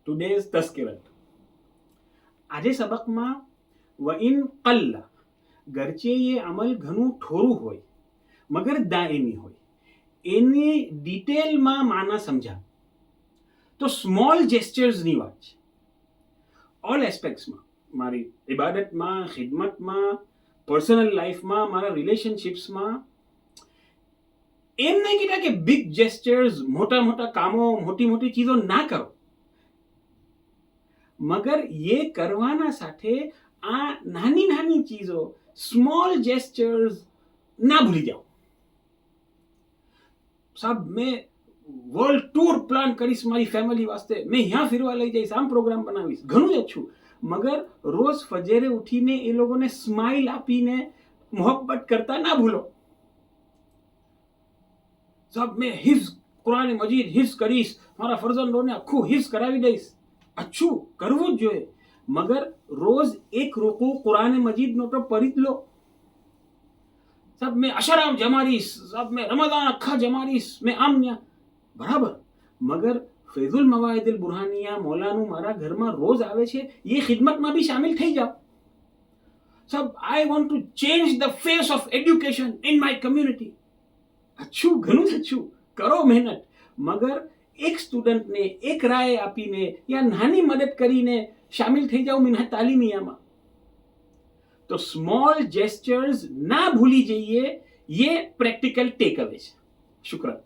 Today's તસ્કિરત. આજે સબકમાં વઇન કલ્લા, ગરચે એ અમલ ઘણું થોડું હોય મગર દાયમી હોય, એની ડિટેલમાં માના સમજા તો સ્મોલ જેસ્ચર્સની વાત છે. ઓલ એસ્પેક્ટ્સમાં, મારી ઇબાદતમાં, ખિદમતમાં, પર્સનલ લાઈફમાં, મારા રિલેશનશિપ્સમાં એમ નહીં કીધા કે બિગ જેસ્ચર્સ, મોટા મોટા કામો, મોટી મોટી ચીજો ના કરો, મગર ये કરવાના સાથે આ નાની નાની ચીજો, સ્મોલ જેસ્ચર્સ ના ભૂલી જાઓ. સાહેબ મેં વર્લ્ડ ટૂર પ્લાન કરીશ મારી ફેમિલી વાસ્તે, મેં यहाँ ફરવા લઈ જઈશ, આમ પ્રોગ્રામ બનાવીશ, ઘણું જ છું, મગર રોજ ફજરે ઉઠીને એ લોકોને સ્માઇલ આપીને મોહબ્બત કરતા ના ભૂલો. સાહેબ મેં હિફ્ઝ કુરાન મજીદ હિફ્ઝ કરીશ, મારા ફરજંદોને આખું હિફ્ઝ કરાવી દઈશ, અચ્છું કરવું જ જોઈએ, મગર રોજ એક રૂકુ કુરાન મજીદનો તો પઢી જ લો. સાહેબ મેં અશરામ જમાડીશ, સાહેબ મેં રમઝાન આખા જમાડીશ, મેં આમ ન્યા, બરાબર, મગર ફૈઝુલ મવાહિદુલ બુરહાનિયા મૌલાનું મારા ઘરમાં રોજ આવે છે, એ ખિદમતમાં બી શામિલ થઈ જાઓ. સાહેબ I want to change the face of education in my community, અચ્છું ઘણું જ અચ્છું, કરો મહેનત, મગર એક સ્ટુડન્ટને એક રાય આપીને યા નાની મદદ કરીને શામિલ થઈ જાઓ મિન્હજ તાલીમિયામાં. તો સ્મોલ જેસ્ચર્સ ના ભૂલી જઈએ, ये प्रैक्टिकल टेक अवे છે. શુક્રિયા.